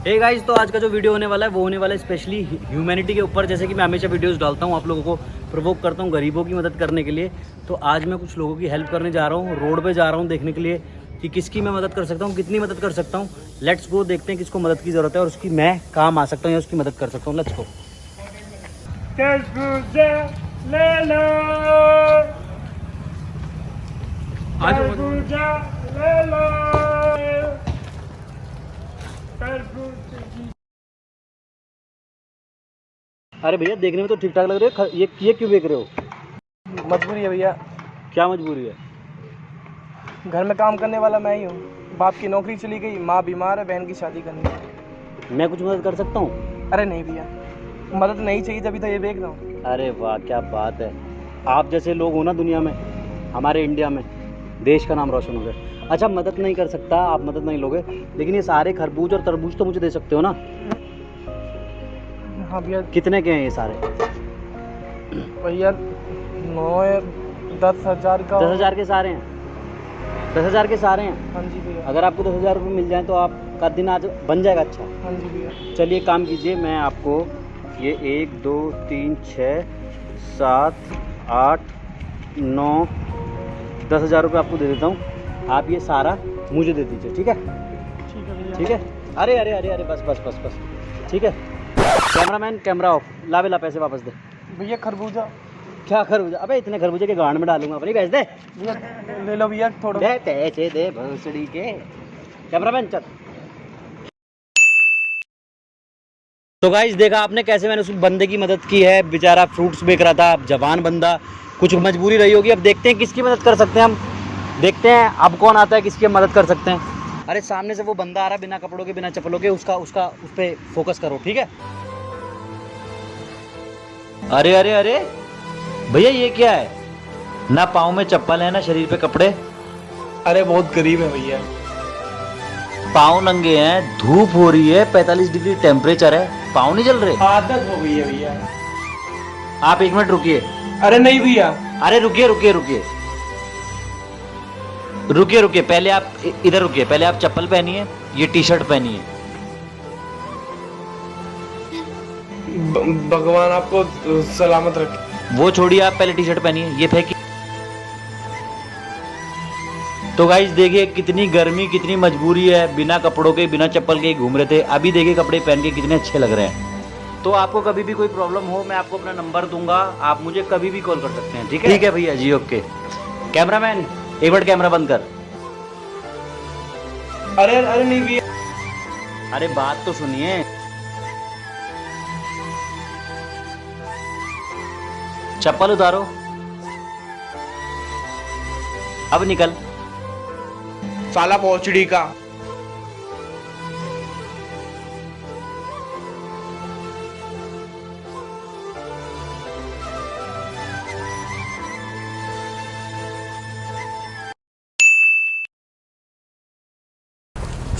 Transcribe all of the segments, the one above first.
Hey guys, तो आज का जो वीडियो होने वाला है वो होने वाला है स्पेशली ह्यूमैनिटी के ऊपर। जैसे कि मैं हमेशा वीडियोस डालता हूँ, आप लोगों को प्रोवोक करता हूँ गरीबों की मदद करने के लिए। तो आज मैं कुछ लोगों की हेल्प करने जा रहा हूँ, रोड पे जा रहा हूँ देखने के लिए कि किसकी मैं मदद कर सकता हूँ, कितनी मदद कर सकता हूँ। लेट्स गो, देखते हैं किसको मदद की ज़रूरत है और उसकी मैं काम आ सकता हूँ या उसकी मदद कर सकता हूँ। Let's go. अरे भैया, देखने में तो ठीक ठाक लग रहे हो, ये क्यों बेच रहे हो? मजबूरी है भैया। क्या मजबूरी है? घर में काम करने वाला मैं ही हूँ। बाप की नौकरी चली गई, माँ बीमार है, बहन की शादी करनी है। मैं कुछ मदद कर सकता हूँ? अरे नहीं भैया, मदद नहीं चाहिए, तभी तो ये बेच रहा हूँ। अरे वाह, क्या बात है। आप जैसे लोग हो ना दुनिया में, हमारे इंडिया में, देश का नाम रोशन हो गया। अच्छा, मदद नहीं कर सकता, आप मदद नहीं लोगे, लेकिन ये सारे खरबूज और तरबूज तो मुझे दे सकते हो ना? हाँ भैया। कितने के हैं ये सारे? भैया 10,000 का। 10,000 के सारे हैं? 10,000 के सारे हैं? हाँ जी भैया। अगर आपको 10,000 रुपये मिल जाए तो आपका दिन आज बन जाएगा। अच्छा, हाँ जी भैया। चलिए काम कीजिए, मैं आपको ये 1 2 3 6 7 8 9 10,000 रुपये आपको दे देता हूँ। आप ये सारा मुझे दे दीजिए, ठीक है? ठीक है भैया। ठीक है। अरे अरे अरे अरे, बस बस बस बस, ठीक है। Cameraman, camera off. ला बेला, पैसे वापस दे। भैया खरबूजा। क्या खरबूजा? अबे इतने खरबूजे के गांड में डालूंगा अपनी, पैसे दे। भैया ले लो भैया थोड़ा। दे पैसे दे भोसड़ी के। कैमरामैन चल। तो गाइस, देखा आपने कैसे मैंने उस बंदे की मदद की है। बेचारा फ्रूट्स बेच रहा था, जवान बंदा, कुछ मजबूरी रही होगी। अब देखते हैं किसकी मदद कर सकते हैं हम। देखते हैं अब कौन आता है, किसकी हम मदद कर सकते हैं। अरे सामने से वो बंदा आ रहा है, बिना कपड़ों के, बिना चप्पलों के, उस पर फोकस करो, ठीक है? अरे अरे अरे भैया, ये क्या है? ना पाँव में चप्पल है, ना शरीर पे कपड़े। अरे बहुत गरीब है भैया। पाँव नंगे हैं, धूप हो रही है, 45 डिग्री टेम्परेचर है, पाँव नहीं जल रहे? आदत हो गई है भैया। आप 1 मिनट रुकिए। अरे नहीं भैया। अरे रुकिए रुकिए रुकिए रुकिए रुकिए, पहले आप इधर रुकिए। पहले आप चप्पल पहनिए, ये टी शर्ट पहनिए। भगवान आपको सलामत रखे। वो छोड़िए, आप पहले टी शर्ट पहनिए, ये फेंकिए। तो गाइस देखिए, कितनी गर्मी, कितनी मजबूरी है, बिना कपड़ों के, बिना चप्पल के घूम रहे थे। अभी देखिए कपड़े पहन के कितने अच्छे लग रहे हैं। तो आपको कभी भी कोई प्रॉब्लम हो, मैं आपको अपना नंबर दूंगा, आप मुझे कभी भी कॉल कर सकते हैं, ठीक है? ठीक है भैया जी, ओके। कैमरामैन, एक मिनट कैमरा बंद कर। अरे अरे नहीं भैया। अरे बात तो सुनिए। चप्पल उतारो, अब निकल। साला पहुंचड़ी का।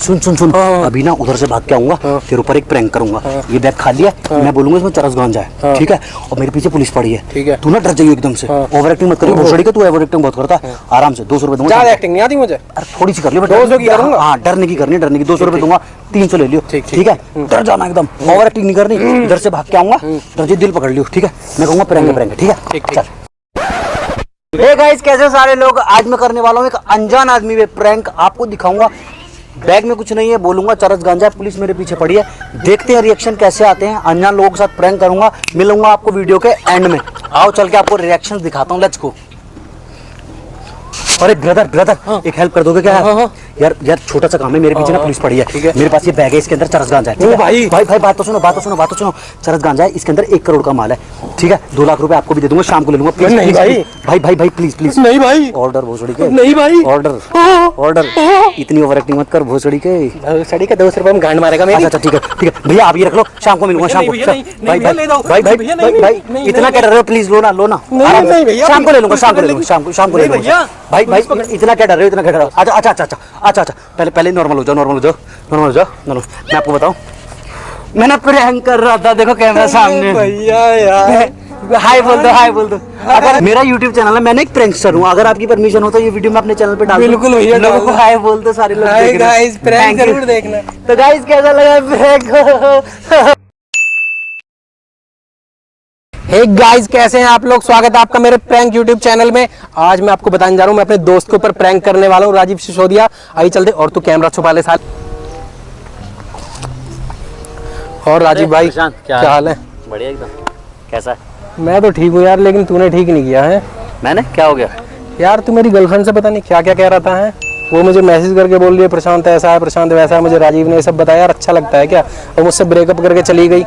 सुन सुन सुन, अभी ना उधर से भाग के आऊंगा, फिर ऊपर एक प्रैंक करूंगा। ये बैग खाली है, मैं बोलूंगा इसमें चरस गांजा है, ठीक है? और मेरे पीछे पुलिस पड़ी है, ठीक है? तू ना डर जाइए एकदम से, ओवर एक्टिंग मत करिए। भोसड़ी के तू ओवर एक्टिंग बहुत करता है। आराम से 200 रुपए दूंगा। ज्यादा एक्टिंग नहीं आती मुझे। अरे थोड़ी सी कर लियो, 200 की करूंगा। हाँ, डरने की करनी है, डरने की। 200 रुपए दूंगा, 300 ले लियो, ठीक है? डर जाना एकदम, ओवर एक्टिंग नहीं करनी। इधर से भाग के आऊंगा, डर जी दिल पकड़ लियो, ठीक है? मैं कहूंगा प्रैंक प्रैंक, ठीक है? चल। हे गाइस, कैसे सारे लोग, आज मैं करने वाला हूँ एक अनजान आदमी पे प्रैंक। आपको दिखाऊंगा, बैग में कुछ नहीं है, बोलूंगा चरस गांजा है, पुलिस मेरे पीछे पड़ी है। देखते हैं रिएक्शन कैसे आते हैं। अनजान लोगों के साथ प्रैंक करूंगा, मिलूंगा आपको वीडियो के एंड में। आओ चल के आपको रिएक्शन दिखाता हूँ, लेट्स गो। अरे ब्रदर ब्रदर, एक हेल्प कर दोगे क्या? यार यार, छोटा सा काम है, मेरे पीछे ना पुलिस पड़ी है, मेरे पास ये बैग है, इसके अंदर चरस गांजा है। भाई भाई भाई, बात तो सुनो। चरस गांजा है, इसके अंदर 1 करोड़ का माल है, ठीक है? 2 लाख रुपए आपको भी दे दूंगा, शाम को ले लूंगा। प्लीज नहीं भाई। भाई भाई प्लीज प्लीज। नहीं भाई। ऑर्डर भोसड़ी के। नहीं भाई। ऑर्डर। इतनी ओवर एक्टिंग मत कर भोसड़ी के। भोसड़ी के 200 रुपए में गांड मारेगा मेरी। अच्छा ठीक है भैया, आप ये रख लो, शाम को मिलूंगा, शाम को। भाई इतना क्या डर रहे हो? प्लीज लो ना। शाम को ले लूंगा, शाम को ले लूंगा। भाई इतना क्या डर रहे हो? अच्छा, पहले नॉर्मल हो जाओ। मैं आपको बताऊं, मैं ना प्रैंक कर रहा था, देखो कैमरा सामने। भैया यार, हाय बोल दो, हाय बोल दो। अगर मेरा YouTube चैनल है, मैंने एक प्रैंकस्टर हूँ, अगर आपकी परमिशन हो तो ये वीडियो मैं अपने चैनल पे डाल दूं। बिल्कुल भैया, लोगों को हाय बोल दो, सारे लोग देख रहे हैं। Guys prank Thank you। जरूर देखना। तो गाइस कैसा लगा प्रैंक? हे गाइस, कैसे हैं आप लोग? स्वागत है आपका मेरे प्रैंक यूट्यूब चैनल में। आज मैं आपको बताने जा रहा हूँ, मैं अपने दोस्त के ऊपर प्रैंक करने वाला हूँ, राजीव सिसोदिया। आइए चलते। और तू कैमरा छुपा ले साल। और राजीव भाई क्या हाल है? बढ़िया एकदम। कैसा है? मैं तो ठीक हूँ यार, लेकिन तूने ठीक नहीं किया है। मैंने क्या हो गया? यार तू मेरी गर्लफ्रेंड से पता नहीं क्या क्या कह रहा था है। वो मुझे मैसेज करके बोल रही है प्रशांत ऐसा है, प्रशांत वैसा है। मुझे राजीव ने ये सब बताया यार, अच्छा लगता है क्या? और मुझसे ब्रेकअप करके चली गई,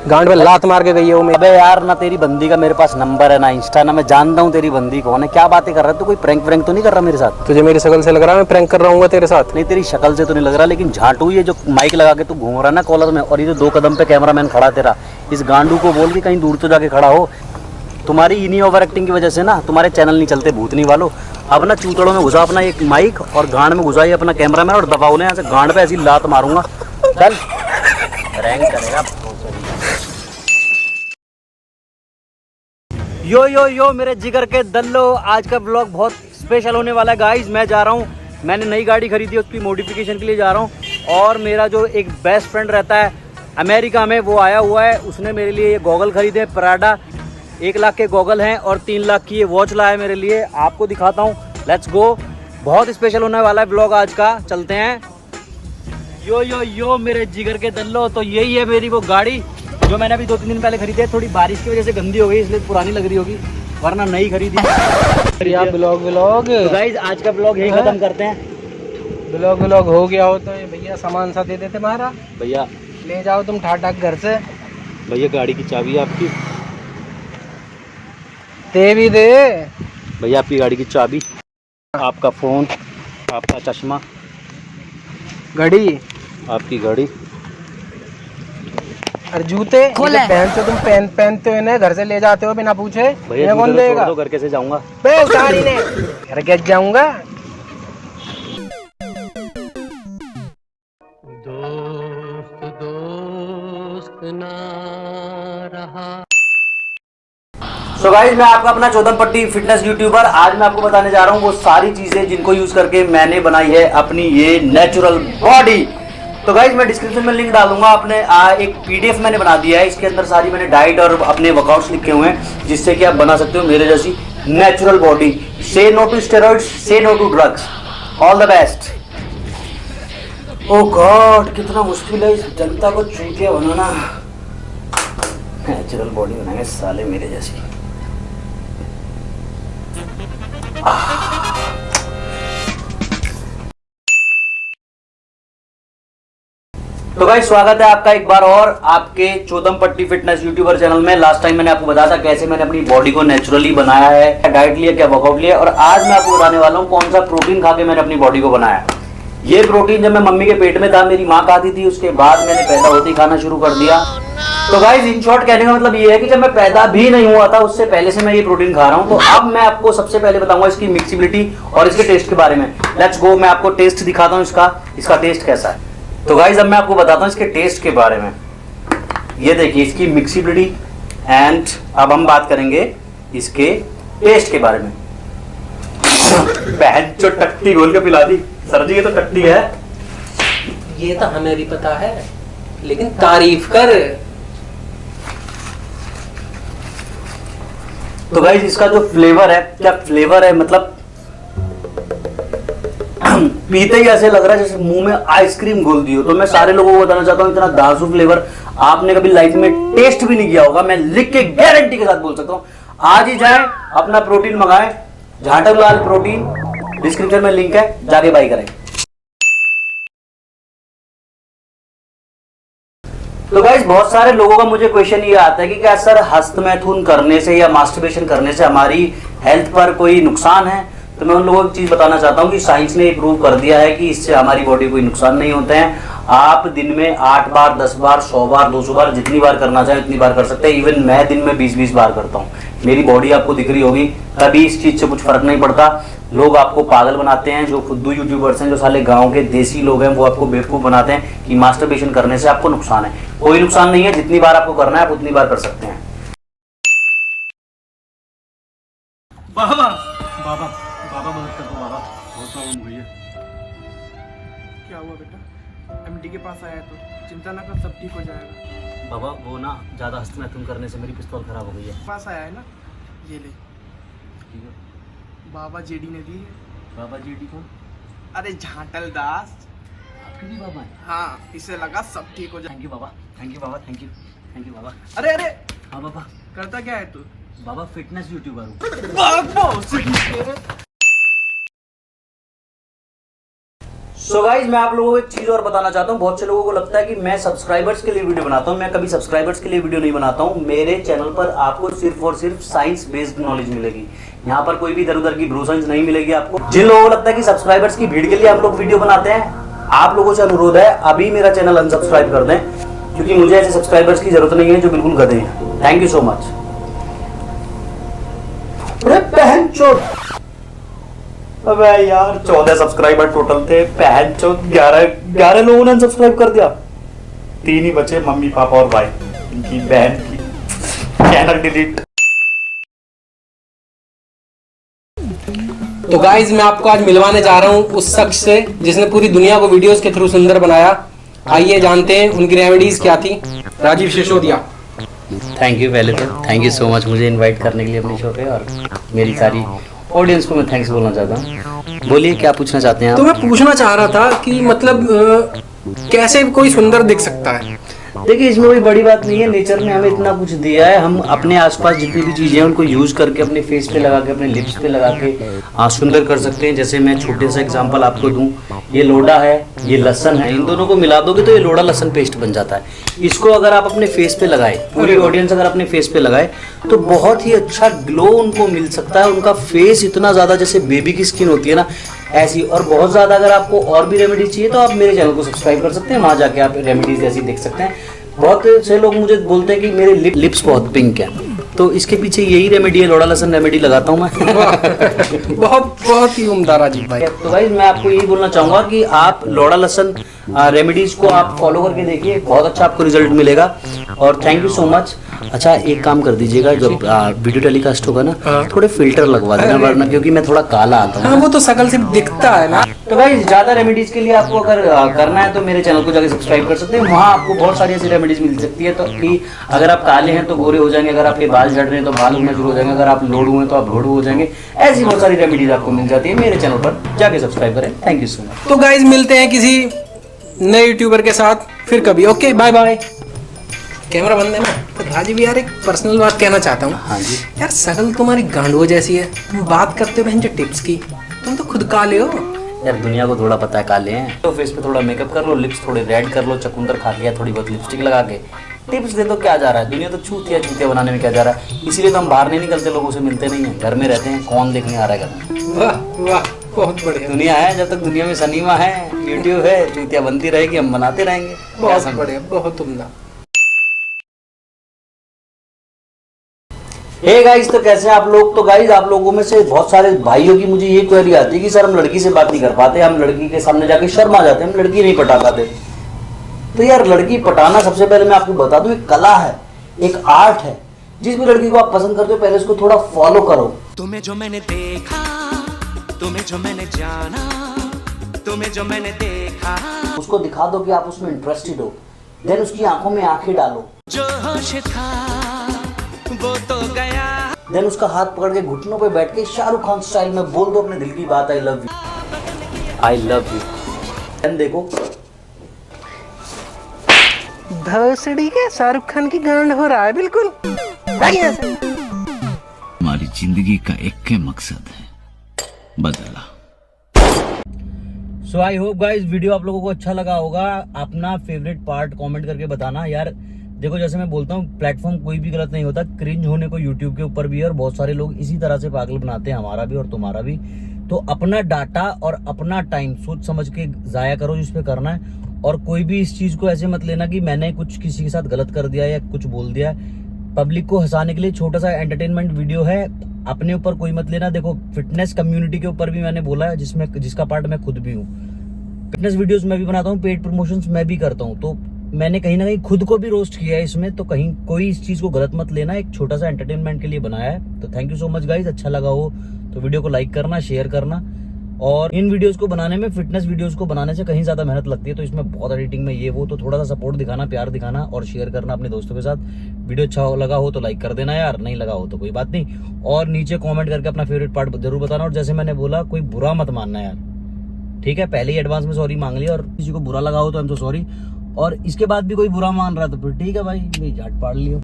गांड पे लात मार के गई है वो मेरी। अबे यार, ना तेरी बंदी का मेरे पास नंबर है, ना इंस्टा, ना मैं जानता हूँ तेरी बंदी कौन है। क्या बातें कर रहा है तू? कोई प्रैंक तो नहीं कर रहा मेरे साथ? तुझे मेरी शक्ल से लग रहा है मैं प्रैंक कर रहा हूँ तेरे साथ? नहीं, तेरी शक्ल से तो नहीं लग रहा, लेकिन झाटू ये जो माइक लगा के तू घूम रहा है ना कॉलर में, और ये जो 2 कदम पे कैमरामैन खड़ा तेरा, इस गांडू को बोल के कहीं दूर तो जाके खड़ा हो। तुम्हारी इन्हीं ओवर एक्टिंग की वजह से ना तुम्हारे चैनल नहीं चलते भूतनी वालों। अब ना चूतड़ों में घुसा अपना एक माइक और गांड में घुसा ये अपना कैमरामैन, और दबाओ ने यहाँ से गांड पे ऐसी लात मारूंगा। चल रैंक करेगा। यो मेरे जिगर के दल्लो, आज का ब्लॉग बहुत स्पेशल होने वाला है गाइस। मैं जा रहा हूँ, मैंने नई गाड़ी खरीदी है, उसकी मॉडिफिकेशन के लिए जा रहा हूँ। और मेरा जो एक बेस्ट फ्रेंड रहता है अमेरिका में, वो आया हुआ है। उसने मेरे लिए ये गॉगल खरीदे, पराडा। 1 लाख के गॉगल हैं और 3 लाख की ये वॉच लाया मेरे लिए। आपको दिखाता हूँ, लेट्स गो। बहुत स्पेशल होने वाला है ब्लॉग आज का, चलते हैं। यो मेरे जिगर के दल्लो, तो यही है मेरी वो गाड़ी जो मैंने अभी 2-3 दिन पहले खरीदी है। थोड़ी बारिश की वजह से गंदी हो गई, इसलिए पुरानी लग रही होगी, वरना नई खरीदी। ब्लॉग तो गाइस आज का ब्लॉग यही खत्म करते हैं। ब्लॉग हो गया हो तो ये भैया सामान सा दे देते हमारा। भैया ले जाओ तुम ठाक घर से। भैया गाड़ी की चाबी आपकी। दे भी दे भैया आपकी गाड़ी की चाबी, आपका फोन, आपका चश्मा, घड़ी, आपकी घड़ी और जूते। पहनते तुम पहनते हो इन्हें, घर से ले जाते हो बिना पूछे। भैया कौन देगा? तो घर कैसे जाऊंगा? बे उतार इन्हें, घर कैसे जाऊंगा? दोस्त ना रहा। सो गाइस, मैं आपका अपना चौदमपट्टी फिटनेस यूट्यूबर। आज मैं आपको बताने जा रहा हूँ वो सारी चीजें जिनको यूज करके मैंने बनाई है अपनी ये नेचुरल बॉडी। तो गाइस मैं डिस्क्रिप्शन में लिंक डालूंगा। अपने एक पीडीएफ मैंने बना दिया है, इसके अंदर सारी मैंने डाइट और अपने वर्कआउट्स लिखे हुए हैं, जिससे कि आप बना सकते हो मेरे जैसी natural body. Say no to steroids, say no to drugs. All the best. Oh God, कितना मुश्किल है इस जनता को चूतिया बनाना। नेचुरल बॉडी बनाएंगे साले मेरे जैसी। तो गाइस स्वागत है आपका एक बार और आपके चौदमपट्टी फिटनेस यूट्यूबर चैनल में। लास्ट टाइम मैंने आपको बताया था कैसे मैंने अपनी बॉडी को नेचुरली बनाया है, क्या डाइट लिया, क्या वर्कआउट लिया, और आज मैं आपको बताने वाला हूँ कौन सा प्रोटीन खा के मैंने अपनी बॉडी को बनाया। ये प्रोटीन जब मैं मम्मी के पेट में था, मेरी माँ खाती थी, उसके बाद मैंने पैदा होते ही खाना शुरू कर दिया। तो गाइस इन शॉर्ट कहने का मतलब ये है कि जब मैं पैदा भी नहीं हुआ था, उससे पहले से मैं ये प्रोटीन खा रहा हूँ। तो अब मैं आपको सबसे पहले बताऊंगा इसकी मिक्सिबिलिटी और इसके टेस्ट के बारे में। लेट्स गो, मैं आपको टेस्ट दिखाता हूँ इसका टेस्ट कैसा है। तो गाइस अब मैं आपको बताता हूँ इसके टेस्ट के बारे में। ये देखिए इसकी मिक्सिबिलिटी, एंड अब हम बात करेंगे इसके टेस्ट के बारे में। बहन जो टट्टी बोल के पिला दी सर जी, ये तो टट्टी है। ये तो हमें भी पता है, लेकिन तारीफ कर। तो गाइस इसका जो फ्लेवर है, क्या फ्लेवर है, मतलब पीते ही ऐसे लग रहा है जैसे मुंह में आइसक्रीम घोल दी हो। तो मैं सारे लोगों को बताना चाहता हूँ, इतना दासू फ्लेवर आपने कभी लाइफ में टेस्ट भी नहीं किया होगा। मैं लिख के गारंटी के साथ बोल सकता हूँ। आज ही जाएं, अपना प्रोटीन मंगाएं, झाटूलाल प्रोटीन, डिस्क्रिप्शन में लिंक है, जाके बाई करें। तो गाइस बहुत सारे लोगों का मुझे क्वेश्चन ये आता है कि क्या सर हस्तमैथुन करने से या मास्टरबेशन करने से हमारी हेल्थ पर कोई नुकसान है? तो मैं उन लोगों को एक चीज बताना चाहता हूँ कि साइंस ने प्रूव कर दिया है कि इससे हमारी बॉडी कोई नुकसान नहीं होते हैं। आप दिन में 8 बार, 10 बार, 100 बार, 200 बार, जितनी बार करना चाहे उतनी बार कर सकते हैं। इवन मैं दिन में 20-20 बार करता हूँ। मेरी बॉडी आपको दिख रही होगी, कभी इस चीज से कुछ फर्क नहीं पड़ता। लोग आपको पागल बनाते हैं, जो खुद्दू यूट्यूबर्स हैं, जो साले गांव के देसी लोग हैं, वो आपको बेवकूफ बनाते हैं कि मास्टरबेशन करने से आपको नुकसान है। कोई नुकसान नहीं है, जितनी बार आपको करना है आप उतनी बार कर सकते हैं। बहुत प्रॉब्लम हुई है। क्या हुआ बेटा? एमडी के पास आया तो चिंता ना कर, सब ठीक हो जाएगा। बाबा वो ना ज़्यादा हस्तमैथुन करने से मेरी पिस्तौल खराब हो गई है। पास आया है ना, ये ले। ठीक है। बाबा जेडी ने दी है। बाबा जी डी कौन? अरे झांटल दास। आपके भी बाबा है? हाँ, इसे लगा सब ठीक हो जाए। थैंक यू बाबा, थैंक यू बाबा, थैंक यू बाबा। अरे अरे, हाँ बाबा। करता क्या है तू? बाबा फिटनेस यूट्यूबर हूँ। सो गाइज मैं आप लोगों को एक चीज और बताना चाहता हूँ। बहुत से लोगों को लगता है कि मैं सब्सक्राइबर्स के लिए वीडियो बनाता हूँ। मैं कभी सब्सक्राइबर्स के लिए वीडियो नहीं बनाता हूँ। मेरे चैनल पर आपको सिर्फ और सिर्फ साइंस बेस्ड नॉलेज मिलेगी। यहाँ पर कोई भी इधर उधर की ब्रो साइंस नहीं मिलेगी आपको। जिन लोगों को लगता है कि सब्सक्राइबर्स की भीड़ के लिए हम लोग वीडियो बनाते हैं, आप लोगों से अनुरोध है अभी मेरा चैनल अनसब्सक्राइब कर दें, क्योंकि मुझे ऐसे सब्सक्राइबर्स की जरूरत नहीं है जो बिल्कुल गधे हैं। Thank you so much. अरे बहन चोद, अबे यार 14 सब्सक्राइबर टोटल थे, बहन चोद 11 लोगों ने अनसब्सक्राइब कर दिया। 3 ही बचे, मम्मी पापा और भाई। इनकी बहन की चैनल डिलीट। तो गाइज मैं आपको आज मिलवाने जा रहा हूँ उस शख्स से जिसने पूरी दुनिया को वीडियोस के थ्रू सुंदर बनाया। आइए जानते हैं उनकी रेमेडीज क्या थी। राजीव सिसोदिया। थैंक यू, पहले तो थैंक यू सो मच मुझे इनवाइट करने के लिए अपनी शो पे, और मेरी सारी ऑडियंस को मैं थैंक्स बोलना चाहता हूँ। बोलिए क्या पूछना चाहते हैं आप? तो मैं पूछना चाह रहा था कि मतलब कैसे कोई सुंदर दिख सकता है? देखिए इसमें कोई बड़ी बात नहीं है। नेचर ने हमें इतना कुछ दिया है, हम अपने आसपास जितनी भी चीजें हैं उनको यूज करके अपने फेस पे लगा के, अपने लिप्स पे लगा के सुंदर कर सकते हैं। जैसे मैं छोटे सा एग्जांपल आपको दूं, ये लोड़ा है, ये लहसन है, इन दोनों को मिला दोगे तो ये लोड़ा लहसन पेस्ट बन जाता है। इसको अगर आप अपने फेस पे लगाए, पूरी ऑडियंस अगर अपने फेस पे लगाए तो बहुत ही अच्छा ग्लो उनको मिल सकता है। उनका फेस इतना ज्यादा, जैसे बेबी की स्किन होती है ना ऐसी। और बहुत ज्यादा अगर आपको और भी रेमेडीज चाहिए तो आप मेरे चैनल को सब्सक्राइब कर सकते हैं, वहां जाके आप रेमेडीज ऐसी देख सकते हैं। बहुत से लोग मुझे बोलते हैं कि मेरे लिप्स बहुत पिंक है, तो इसके पीछे यही रेमेडी है, लोड़ा लहसन रेमेडी लगाता हूँ मैं। बहुत ही उम्दा राजीव भाई। तो भाई मैं आपको यही बोलना चाहूंगा कि आप लोड़ा लहसन रेमेडीज को आप फॉलो करके देखिए, बहुत अच्छा आपको रिजल्ट मिलेगा। और थैंक यू सो मच। अच्छा एक काम कर दीजिएगा, जब वीडियो टेलीकास्ट होगा ना थोड़े फिल्टर लगवा देना, वरना क्योंकि मैं थोड़ा काला आता हूँ। हाँ वो तो शकल से दिखता है ना। तो भाई ज्यादा रेमेडीज के लिए आपको अगर करना है तो मेरे चैनल को जाके सब्सक्राइब कर सकते हैं। वहाँ आपको बहुत सारी ऐसी रेमेडीज मिल सकती है। तो कि अगर आप काले हैं तो गोरे हो जाएंगे, अगर आपके बाल झड़ रहे हैं तो बाल उगना शुरू हो जाएंगे, अगर आप लोड़ू हैं तो आप लोड़ू हो जाएंगे। ऐसी बहुत सारी रेमेडीज आपको मिल जाती है। मेरे चैनल पर जाके सब्सक्राइब करें। Thank you so much. तो गाइज मिलते हैं किसी नए यूट्यूबर के साथ फिर कभी। Okay bye bye. कैमरा बंद है ना। तो राजीव यार एक पर्सनल बात कहना चाहता हूँ। हाँ जी। यार शकल तुम्हारी गांडुओं जैसी है, तुम बात करते हो बहन जो टिप्स की, तुम तो खुद काले हो। यार दुनिया को थोड़ा पता है काले हैं, तो फेस पे थोड़ा मेकअप कर लो, लिप्स थोड़े रेड कर लो, चकुंदर खा लिया, थोड़ी बहुत लिपस्टिक लगा के टिप्स दे तो क्या जा रहा है। दुनिया तो चूतिया बनाने में क्या जा रहा है। इसीलिए तो हम बाहर नहीं निकलते, लोगों से मिलते नहीं है, घर में रहते हैं। कौन देखने आ रहा है घर में? वाह वाह बहुत बढ़िया। दुनिया है, जब तक दुनिया में सनीमा है, यूट्यूब है, चूतिया बनती रहेगी, हम बनाते रहेंगे। बहुत बढ़िया, बहुत उम्दा। हे गाइस, तो कैसे हैं आप लोग? तो गाइस आप लोगों में से बहुत सारे भाइयों की मुझे ये क्वेरी आती है कि सर हम लड़की से बात नहीं कर पाते, हम लड़की के सामने जाके शर्मा जाते हैं, हम लड़की नहीं पटा पाते। तो यार लड़की पटाना, सबसे पहले मैं आपको बता दूं, एक कला है, एक आर्ट है। जिस भी लड़की को आप पसंद करते हो पहले उसको थोड़ा फॉलो करो। तुम्हें जो मैंने देखा, तुम्हें जो मैंने जाना, तुम्हें जो मैंने देखा, उसको दिखा दो कि आप उसमें इंटरेस्टेड हो। देन उसकी आंखों में आंखें डालो। जो होश था वो तो गया। देन उसका हाथ पकड़ के घुटनों पे बैठ के शाहरुख खान स्टाइल में बोल दो अपने दिल की बात, I love you, I love you. Then देखो भोसड़ी के शाहरुख खान की गांड हो रहा है बिल्कुल। हमारी जिंदगी का एक के मकसद है, बदला। सो आई होप गाइस वीडियो आप लोगों को अच्छा लगा होगा। अपना फेवरेट पार्ट कमेंट करके बताना। यार देखो जैसे मैं बोलता हूँ, प्लेटफॉर्म कोई भी गलत नहीं होता, क्रिंज होने को यूट्यूब के ऊपर भी है, और बहुत सारे लोग इसी तरह से पागल बनाते हैं, हमारा भी और तुम्हारा भी। तो अपना डाटा और अपना टाइम सोच समझ के जाया करो जिस पे करना है। और कोई भी इस चीज को ऐसे मत लेना कि मैंने कुछ किसी के साथ गलत कर दिया या कुछ बोल दिया है। पब्लिक को हंसाने के लिए छोटा सा एंटरटेनमेंट वीडियो है, अपने ऊपर कोई मत लेना। देखो फिटनेस कम्युनिटी के ऊपर भी मैंने बोला है, जिसका पार्ट मैं खुद भी हूँ। फिटनेस वीडियोस मैं भी बनाता हूँ, पेड प्रमोशंस मैं भी करता हूँ, तो मैंने कहीं ना कहीं खुद को भी रोस्ट किया है इसमें। तो कहीं कोई इस चीज को गलत मत लेना, एक छोटा सा एंटरटेनमेंट के लिए बनाया है। तो thank you so much guys. अच्छा लगा हो तो वीडियो को लाइक करना, शेयर करना। और इन वीडियोस को बनाने में, फिटनेस वीडियोस को बनाने से कहीं ज्यादा मेहनत लगती है, तो इसमें बहुत एडिटिंग में ये वो, तो थोड़ा सा सपोर्ट दिखाना, प्यार दिखाना और शेयर करना अपने दोस्तों के साथ। वीडियो अच्छा लगा हो तो लाइक कर देना यार, नहीं लगा हो तो कोई बात नहीं। और नीचे कमेंट करके अपना फेवरेट पार्ट जरूर बताना। और जैसे मैंने बोला, कोई बुरा मत मानना यार, ठीक है। पहले ही एडवांस में सॉरी मांग लिया, और किसी को बुरा लगा हो तो हम तो सॉरी। और इसके बाद भी कोई बुरा मान रहा तो फिर ठीक है भाई, जाट पाड़ लियो।